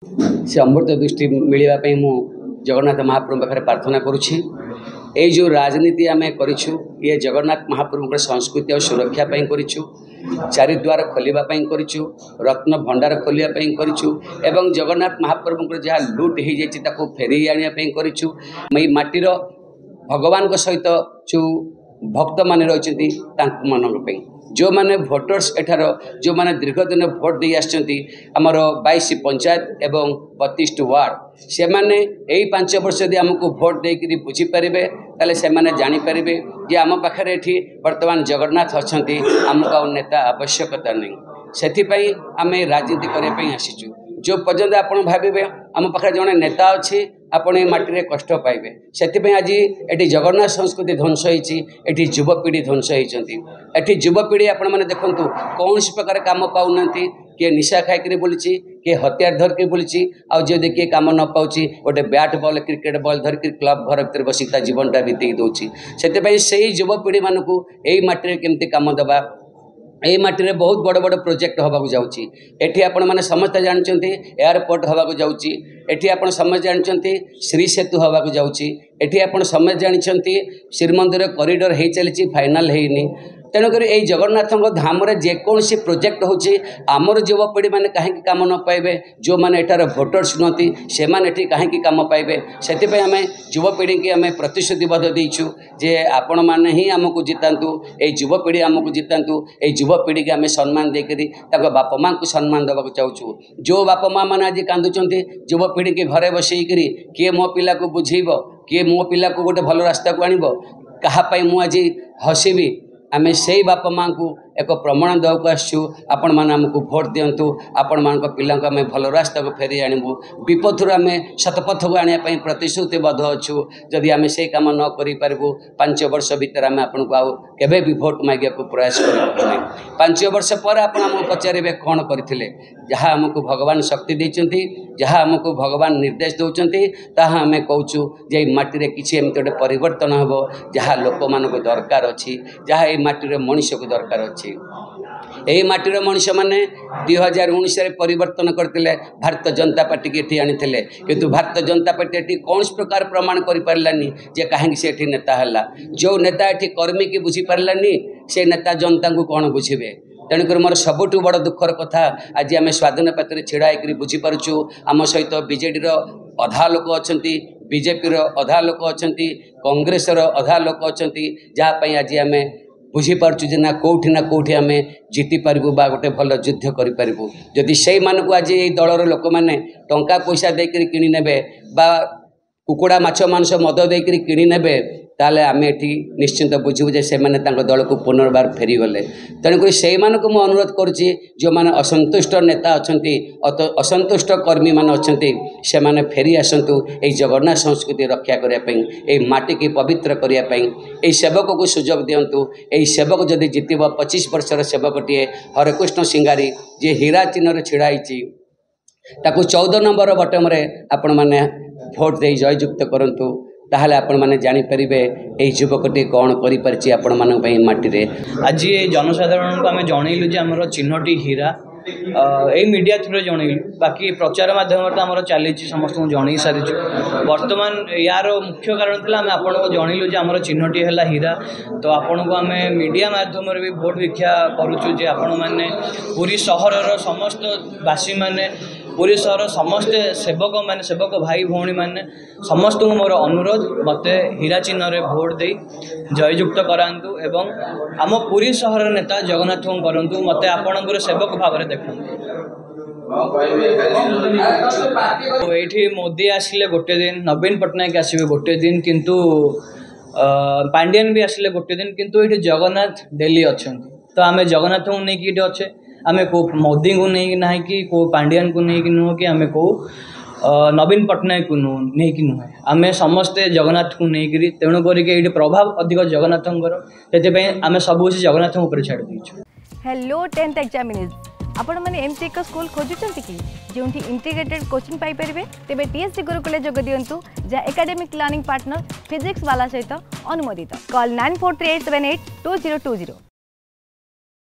से अमृत दृष्टि मिलवाई मु जगन्नाथ महाप्रभु पाखे प्रार्थना करुँची। ये जो राजनीति आम करूँ ये जगन्नाथ महाप्रभु संस्कृति और सुरक्षा करूँ, चारिद्वार खोलवाई करूँ, रत्न भंडार खोलने करूँ एवं जगन्नाथ महाप्रभु जहाँ लुट हो जाए फेरी आने करूँ। ये माटीर भगवान सहित जो भक्त मान रही मान जो माने भोटर्स एठार जो माने दीर्घ दिन भोट दे आमर 22 पंचायत एवं 32 वार्ड से माने यही 5 वर्ष यदि आमको भोट देकर बुझीपारे ताले से माने जानीपारे जे आम पाखे ये बर्तमान जगन्नाथ अच्छा आमको नेता आवश्यकता नहीं से आम राजनीति करने आसीचु। जो पर्यंत आप भावे आम पाखे जड़े नेता अच्छी आपण माटी कष्ट पाइबे से आज ये जगन्नाथ संस्कृति ध्वंस होती युवपीढ़ी ध्वंस होती युवपीढ़ी आपण मैंने देखूँ कौन प्रकार काम पाऊना किए निशा खाई बुली किए हथियार धरिकी बुली आउ देखिए काम न पाँच गोटे बैट बॉल क्रिकेट बॉल धरिकी क्लब घर भर बस जीवनटा बीत दूसरी से युवपीढ़ी मानक यही माटी केमती काम दबा यही माटी बहुत बड़ बड़ प्रोजेक्ट होगा जाऊँगी आपण मैंने समस्त जानते एयरपोर्ट होगा जाऊँगी आपण समस्त जानते श्री सेतु होगा जाऊँगी आपण समस्त जानते श्रीमंदिर कॉरिडोर हो चली फाइनाल होनी तेणुक ये जगन्नाथ धाम जेकोसी प्रोजेक्ट होची आमर युवपीढ़ी मैंने कहीं काम न पाइबे जो मैंने एटार भोटर्स नुहति से कहीं काम पाइबे से आम युवपीढ़ी की आम प्रतिश्रुतिबद्ध देचु जे आपण मैंने ही आमको जितातु ये युवपीढ़ी आमको जितातु ये युवपीढ़ी की आम सम्मान देकर बापा माँ को सम्मान देवाक चाहूँ। जो बापा माँ मैंने आज कांदुंट युवपीढ़ी की घरे बसईकरी किए मो पिला को बुझेब किए मो पिला को गोटे भल रास्ता को आणब कहाँपाई मु आज हसबी आम से बापा माँ को एक प्रमाण देवाक आसु आपण मैंने आमको भोट दिंतु आपण मान पिला आम भल रास्ता को फेरी आणबू विपथर आम शतपथ को आने प्रतिश्रुतिबद्ध अच्छु। जदि आम से कम न करूँ 5 वर्ष भितर आम आपन को आउ केबे भी भोट मांगे को प्रयास करें 5 वर्ष पर आप पचारे कौन करते जहाँ आमको भगवान शक्ति देते जहाँ आमको भगवान निर्देश दौरान ताहा आम कहूँ जे माटी किसी एमती गोटे परिवर्तन हम जहाँ लोक मान दरकार अच्छी जहाँ ये माटी मनुष्य को दरकार अच्छी। यही माटीर मनुष्य मैंने 2019 परिवर्तन करते भारतीय जनता पार्टी की ये आनी किंतु भारतीय जनता पार्टी ये कौन प्रकार प्रमाण कर पारानी जे कहीं से नेता है जो नेता ये कर्मी की बुझी पारानी से नेता जनता को कौन बुझे। तेणुक मोर सबुठ बड़ दुखर कथा आज आम स्वाधीन पात्र छिड़ा होकर बुझीपार्चु आम सहित बीजेडी अधा लोक अच्छा बीजेपी अधा लोक अच्छा कांग्रेस अधा लोक अच्छा जहाँपाई आज आम बुझीपार्चु जे ना कौटी आम जीति पारू बा गोटे भल युद्ध करूँ जदि से मानक आज ये दलर लोक मैंने टंका पैसा देकर किणी ने बा कुकुड़ा माछ मांस मद देकर किणी ने ताले आम एटी निश्चिंत बुझू जे से माने तांको दल को पुनर्बार फेरीगले। तेणुक से मुझे अनुरोध करुच्ची जो मैंने असंतुष्ट नेता अच्छा असंतुष्ट कर्मी मान अच्छा से मैंने फेरी आसतु ये जगन्नाथ संस्कृति रक्षा करने माटी की पवित्र करने सेवक को सुजोग दिंतु। यही सेवक जदि जितब 25 वर्षर सेवकटे हरेकृष्ण सिंगारी जे हीरा चिन्ह छिड़ाई ताकू 14 नंबर बटम आपण मैंने भोट दे जययुक्त करंतु ताहले आपण माने जानी परिबे ए युवकटी कौन करि परछि आपण मानक पई माटी रे। आज ये जनसाधारण को आम जनइलु जे हमर चिन्हटी हीरा ए मीडिया थ्रू जनइलु बाकी प्रचार माध्यम तो आमर चली समस्त जन सारी बर्तमान यार मुख्य कारण था आम आपन को जनइलु जे हमर चिन्हटी है हीरा तो आपन को आम मीडिया माध्यम भी भोट भिक्षा करुचु जे आपण माने पूरी सहर समस्त बासी माने पूरी सहर समस्ते सेवक माने सेवक भाई भौणी माने समस्त मोर अनुरोध मते हीरा चिन्ह रे भोट दे जययुक्त करांतु एवं आम पूरी सहर नेता जगन्नाथ करंतु मते आपणकर सेवक भाव में देखंतु। तो ये मोदी आसिले गोटे दिन नवीन पट्टनायक आसवे गोटे दिन किंतु पांडियन भी आसिले गोटे दिन किंतु ये जगन्नाथ डेली अच्छा तो आम जगन्नाथ को नहीं कि अच्छे आम को मोदी को नहीं ना कि को पांडियन को नहीं कि नुह कि आम को नवीन पट्टनायक को नहीं कि नुहे आम समस्ते जगन्नाथ को नहीं करी तेणु करके प्रभाव अधिक जगन्नाथ से आम सब जगन्नाथ छाड़ दीचु। हेलो 10th एग्जामिनीज आपण मैंने एमती एक स्कूल खोजुंट कि जो इंटीग्रेटेड कोचिंग पाइपर तेरे टीएससी गुरुकुल जोग दिंतु जहाँ एकेडमिक लर्निंग पार्टनर फिजिक्स वाला सहित अनुमोदित। कॉल 9438782020।